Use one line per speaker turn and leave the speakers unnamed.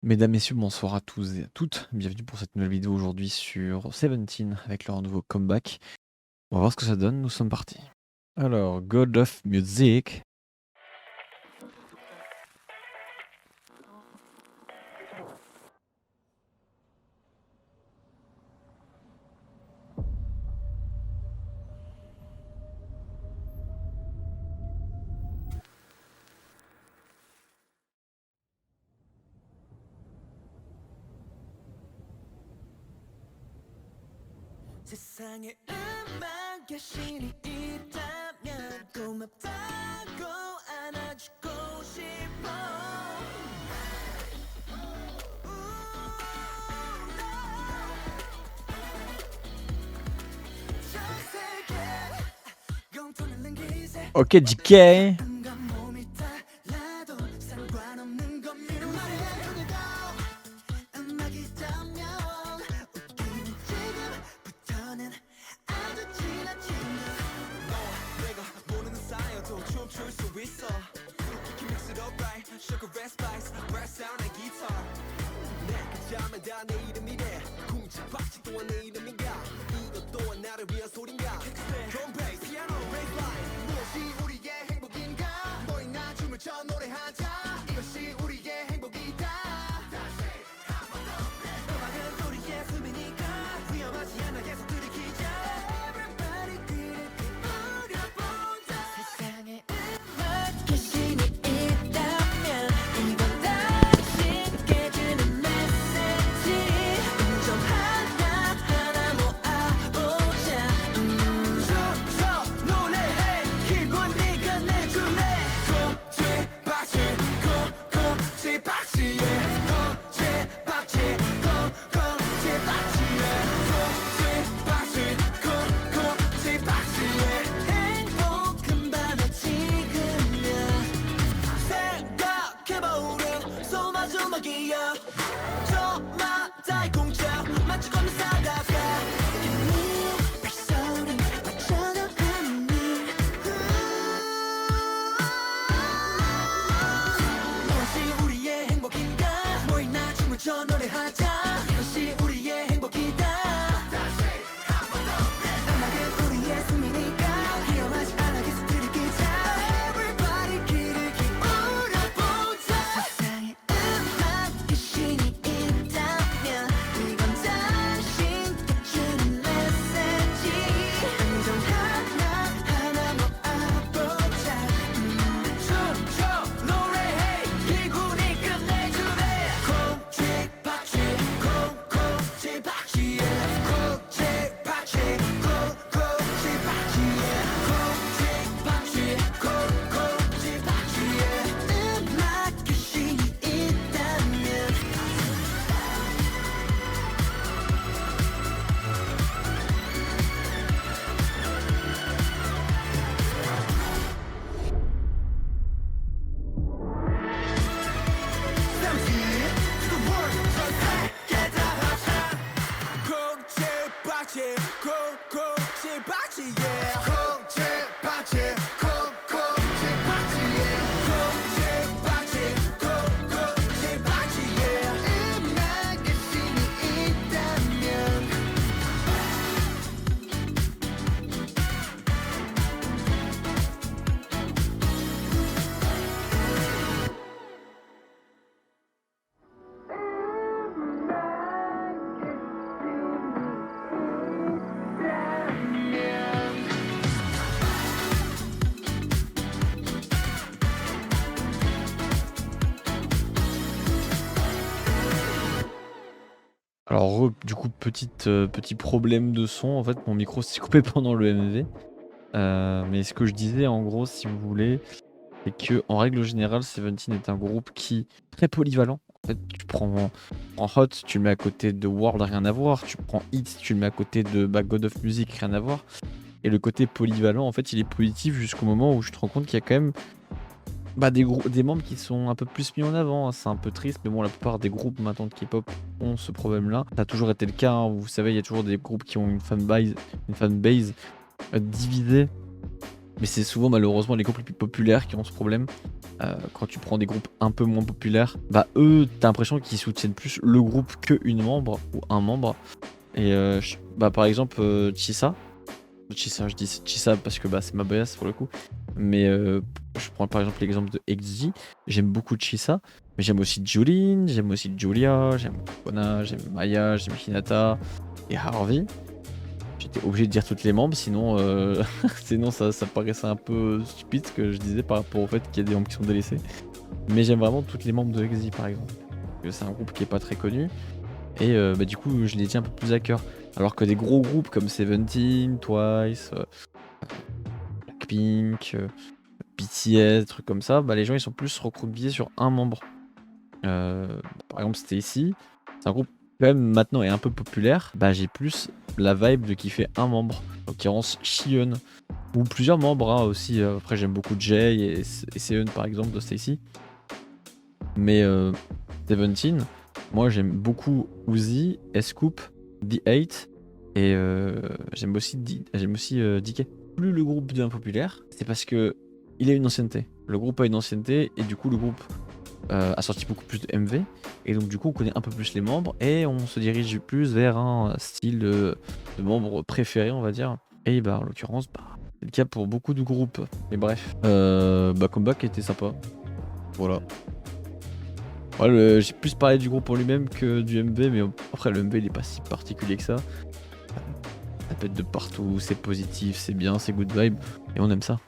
Mesdames, messieurs, bonsoir à tous et à toutes. Bienvenue pour cette nouvelle vidéo aujourd'hui sur Seventeen avec leur nouveau comeback. On va voir ce que ça donne, nous sommes partis. Alors, God of Music.
세상에 음악의 신이 있다면 고맙다고 안아주고 싶어. 전 세계 영통을 남기세.
Ok, DK.
온갖 몸이 달라도 상관없는 건 미련 말해줘도 음악이라면 웃기는 지금부터는 아주 친한 친구. 너와 내가 모르는 사이여도 춤출 수 있어. Kick mix it up right, sugar and spice, rap sound and guitar. 내가 잠에 다 내 이름이래. 쿵짝박치 또한 내 이름인가. 이것 또한 나를 위한 소린가. Drum bass, piano, bass line. 무엇이 우리의 행복인가. 너희 나 춤을 춰 노래하자. 이것이 우리의 행복이다. 음악은 우리의 숨이니까 위험하지 않아 계속 들이키자. Everybody 그렇게 부려보자. 세상에 음악의 신이 있다면 이건 당신께 주는 메시지. 음정 하나하나 모아보자. 저 노래해 기분 네가 내줄래. 콕지박지 콕콕지박지에 콕지박지 콕콕지박지에 콕지박지 콕콕지박지에 행복한 밤에 지금이야. 생각해봐 우린 소마주먹이야. 저마다의 공짜 맞추고 살아가. 이 발소리 맞춰가는 무엇이 우리의 행복인가. 모이 나 춤을 춰 노래하자. 이것이 우리의 행복이다. 음악은 우리의 숨이니까 위험하지 않아 계속 들이키자. Everybody 길을 기울여보자. 세상에 음악의 신이 있다면 이건 당신께 주는 메시지. 감정 하나하나 모아보자. 춤춰 노래해 기분이 끝내주네. 콕지박지 콕콕지박지에 콕지박지 콕콕지박지에 콕지박지 콕콕지박지에 음악의 신이 있다면. 콕지박지 콕콕지박지에 콕지박지 콕콕지박지에 콕지박지 콕콕지박지에 음악의 신이 있다면.
Alors, du coup, petit problème de son. En fait, mon micro s'est coupé pendant le MV. Mais ce que je disais, en gros, si vous voulez, c'est que en règle générale, Seventeen est un groupe qui est très polyvalent. En fait, tu prends en Hot, tu le mets à côté de World, rien à voir. Tu prends Hit, tu le mets à côté de God of Music, rien à voir. Et le côté polyvalent, en fait, il est positif jusqu'au moment où je te rends compte qu'il y a quand même des membres qui sont un peu plus mis en avant, hein. C'est un peu triste, mais bon, la plupart des groupes maintenant de K-pop ont ce problème-là. Ça a toujours été le cas, hein. Vous savez, il y a toujours des groupes qui ont une fanbase divisée Mais c'est souvent malheureusement les groupes les plus populaires qui ont ce problème. Quand tu prends des groupes un peu moins populaires, bah eux, t'as l'impression qu'ils soutiennent plus le groupe qu'une membre ou un membre. Et bah par exemple Chisa, je dis Chisa parce que bah c'est ma bias pour le coup. Mais je prends par exemple l'exemple de XG, j'aime beaucoup Chisa, mais j'aime aussi Julin, j'aime aussi Julia, j'aime Kona, j'aime Maya, j'aime Hinata et Harvey. J'étais obligé de dire toutes les membres, sinon, sinon ça paraissait un peu stupide ce que je disais par rapport au fait qu'il y a des membres qui sont délaissés. Mais j'aime vraiment toutes les membres de XY par exemple. Parce que c'est un groupe qui est pas très connu. Et bah, du coup, je les tiens un peu plus à cœur. Alors que des gros groupes comme Seventeen, Twice, Blackpink, BTS, des trucs comme ça, bah, les gens ils sont plus recroquevillés sur un membre. Par exemple, Stacy, c'est un groupe quand même maintenant est un peu populaire. Bah, j'ai plus la vibe de kiffer un membre, en l'occurrence Shion, ou plusieurs membres hein, aussi. Après, j'aime beaucoup Jay et Seon par exemple de Stacy. Mais Seventeen, moi j'aime beaucoup Uzi, S-Coup, D8 et j'aime aussi DK. Plus le groupe devient populaire, c'est parce que il a une ancienneté. Le groupe a une ancienneté et du coup le groupe a sorti beaucoup plus de MV et donc du coup on connaît un peu plus les membres et on se dirige plus vers un style de membres préférés on va dire. Et bah en l'occurrence c'est le cas pour beaucoup de groupes. Mais bref, bah Comeback était sympa. Voilà. Ouais, j'ai plus parlé du groupe en lui-même que du MV, mais après le MV il est pas si particulier que ça. Ça pète de partout, c'est positif, c'est bien, c'est good vibe, et on aime ça.